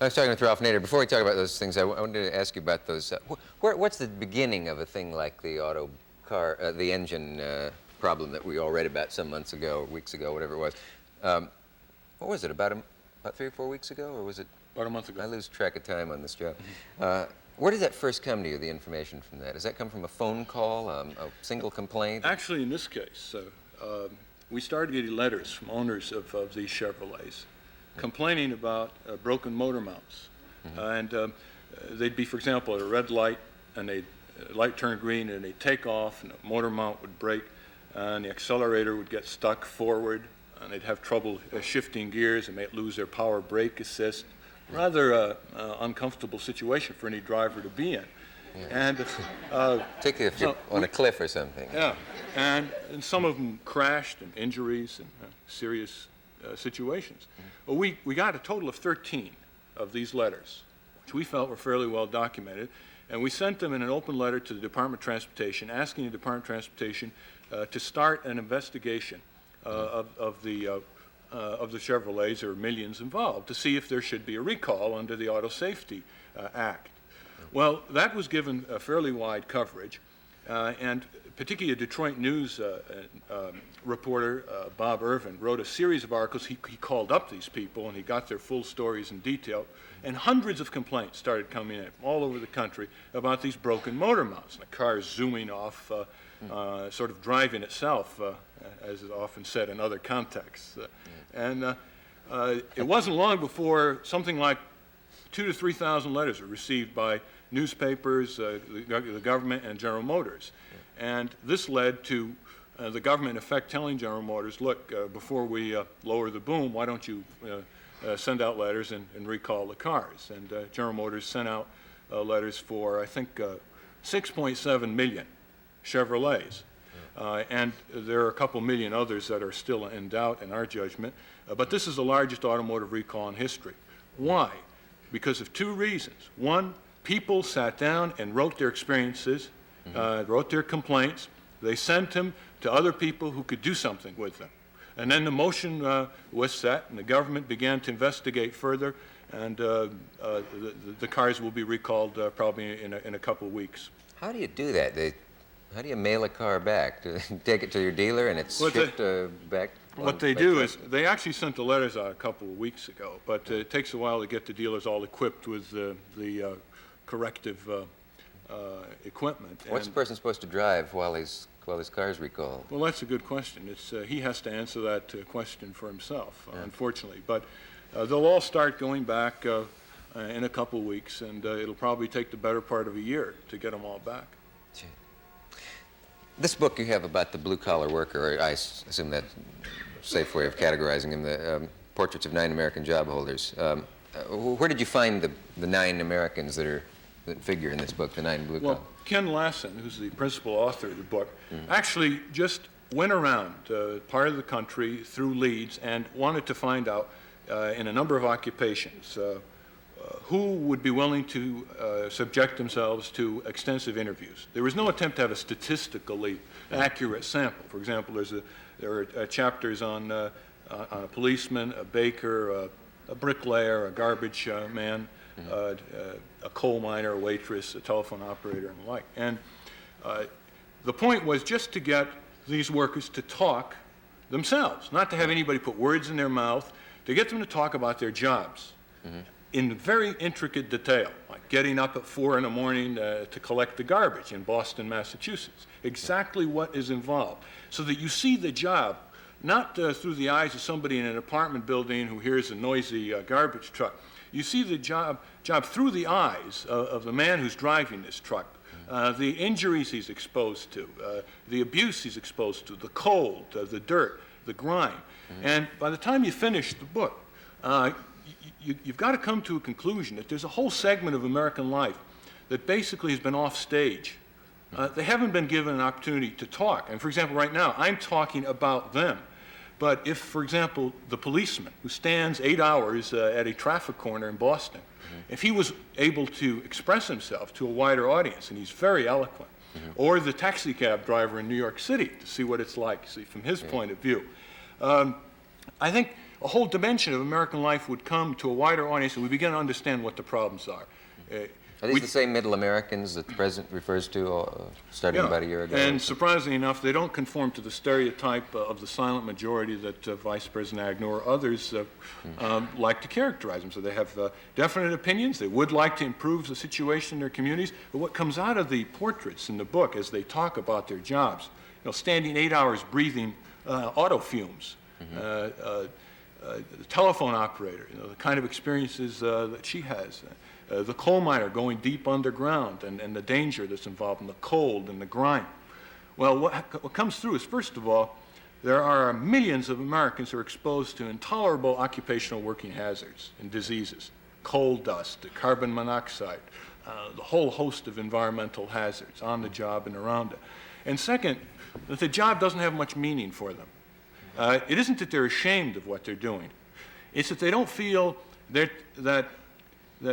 I was talking with Ralph Nader. Before we talk about those things, I wanted to ask you about those. What's the beginning of a thing like the the engine problem that we all read about some months ago, or weeks ago, whatever it was? What was it, about 3 or 4 weeks ago, or was it? About a month ago. I lose track of time on this job. Where did that first come to you, the information from that? Does that come from a phone call, a single complaint? Actually, in this case, we started getting letters from owners of these Chevrolets complaining about broken motor mounts. And they'd be, for example, at a red light, and the light turned green, and they'd take off, and the motor mount would break, and the accelerator would get stuck forward, and they'd have trouble shifting gears, and may lose their power brake assist. Rather uncomfortable situation for any driver to be in. Yeah. And particularly if you're on a cliff or something. Yeah, and some of them crashed, and injuries, and serious situations. Well, we got a total of 13 of these letters, which we felt were fairly well documented, and we sent them in an open letter to the Department of Transportation, asking the Department of Transportation to start an investigation of the Chevrolets. There are millions involved, to see if there should be a recall under the Auto Safety Act. Well, that was given a fairly wide coverage, and particularly a Detroit News reporter, Bob Irvin, wrote a series of articles. He called up these people, and he got their full stories in detail, and hundreds of complaints started coming in from all over the country about these broken motor mounts, and the cars zooming off, sort of driving itself, as is often said in other contexts. And it wasn't long before something like 2,000 to 3,000 letters were received by newspapers, the government, and General Motors. And this led to the government, in effect, telling General Motors, look, before we lower the boom, why don't you send out letters and recall the cars? And General Motors sent out letters for, I think, 6.7 million Chevrolets. And there are a couple million others that are still in doubt in our judgment. But this is the largest automotive recall in history. Why? Because of two reasons. One, people sat down and wrote their experiences, wrote their complaints. They sent them to other people who could do something with them. And then the motion was set, and the government began to investigate further, and the cars will be recalled probably in a couple of weeks. How do you do that? How do you mail a car back? Do they take it to your dealer and it's shipped back? What they do is, they actually sent the letters out a couple of weeks ago, but it takes a while to get the dealers all equipped with the corrective equipment. What's the person supposed to drive while his car's recalled? Well, that's a good question. He has to answer that question for himself, unfortunately. But they'll all start going back in a couple of weeks, and it'll probably take the better part of a year to get them all back. Gee. This book you have about the blue-collar worker, I assume that's a safe way of categorizing him, the portraits of 9 American job holders. Where did you find the 9 Americans that figure in this book, the 9 blue-collar? Well, Ken Lassen, who's the principal author of the book, actually just went around part of the country through leads and wanted to find out in a number of occupations who would be willing to subject themselves to extensive interviews. There was no attempt to have a statistically accurate sample. For example, there are chapters on a policeman, a baker, a bricklayer, a garbage man, a coal miner, a waitress, a telephone operator, and the like. And the point was just to get these workers to talk themselves, not to have anybody put words in their mouth, to get them to talk about their jobs. In very intricate detail, like getting up at 4 in the morning to collect the garbage in Boston, Massachusetts. Exactly what is involved. So that you see the job, not through the eyes of somebody in an apartment building who hears a noisy garbage truck. You see the job through the eyes of the man who's driving this truck. The injuries he's exposed to, the abuse he's exposed to, the cold, the dirt, the grime. And by the time you finish the book, you've got to come to a conclusion that there's a whole segment of American life that basically has been off stage. They haven't been given an opportunity to talk. And for example, right now, I'm talking about them. But if, for example, the policeman who stands 8 hours at a traffic corner in Boston, if he was able to express himself to a wider audience, and he's very eloquent, or the taxi cab driver in New York City to see what it's like, see from his point of view, I think a whole dimension of American life would come to a wider audience, and we begin to understand what the problems are. Are these the same middle Americans that the president refers to starting about a year ago? And surprisingly enough, they don't conform to the stereotype of the silent majority that Vice President Agnew or others like to characterize them. So they have definite opinions. They would like to improve the situation in their communities. But what comes out of the portraits in the book as they talk about their jobs, standing 8 hours breathing auto fumes, the telephone operator, the kind of experiences that she has. The coal miner going deep underground and the danger that's involved in the cold and the grime. Well, what comes through is, first of all, there are millions of Americans who are exposed to intolerable occupational working hazards and diseases, coal dust, carbon monoxide, the whole host of environmental hazards on the job and around it. And second, that the job doesn't have much meaning for them. It isn't that they're ashamed of what they're doing. It's that they don't feel that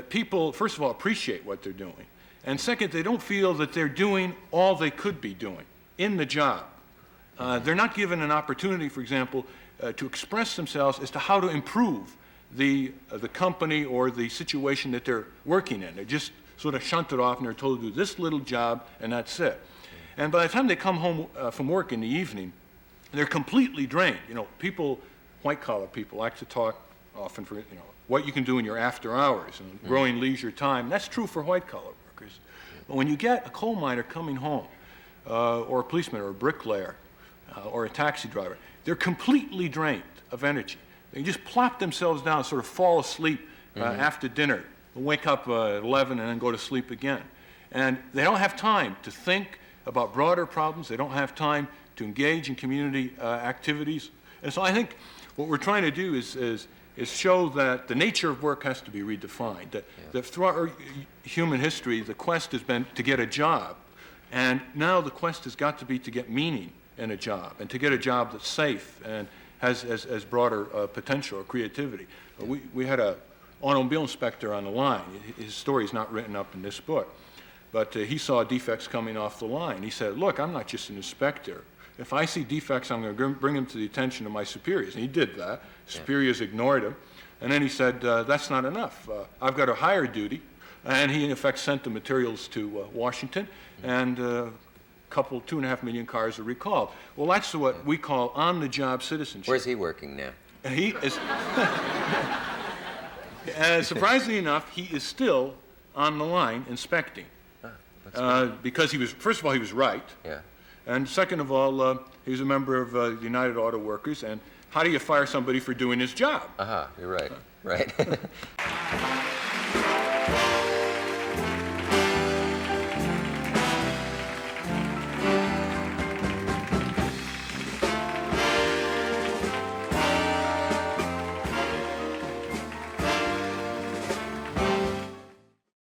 people, first of all, appreciate what they're doing. And second, they don't feel that they're doing all they could be doing in the job. They're not given an opportunity, for example, to express themselves as to how to improve the company or the situation that they're working in. They're just sort of shunted off and they're told to do this little job and that's it. And by the time they come home from work in the evening, they're completely drained. People, white-collar people, like to talk often for, what you can do in your after hours and growing leisure time. That's true for white-collar workers. But when you get a coal miner coming home, or a policeman or a bricklayer, or a taxi driver, they're completely drained of energy. They just plop themselves down, sort of fall asleep after dinner, wake up at 11 and then go to sleep again. And they don't have time to think about broader problems. They don't have time to engage in community activities. And so I think what we're trying to do is show that the nature of work has to be redefined, that throughout our human history, the quest has been to get a job. And now the quest has got to be to get meaning in a job, and to get a job that's safe and has broader potential or creativity. We had an automobile inspector on the line. His story is not written up in this book, but he saw defects coming off the line. He said, look, I'm not just an inspector. If I see defects, I'm going to bring them to the attention of my superiors. And he did that. Superiors ignored him. And then he said, that's not enough. I've got a higher duty. And he, in effect, sent the materials to Washington, and 2.5 million cars are recalled. Well, that's what we call on-the-job citizenship. Where's he working now? He is, surprisingly enough, he is still on the line inspecting. Because he was, first of all, he was right. Yeah. And second of all, he was a member of the United Auto Workers. And how do you fire somebody for doing his job? You're right. Right.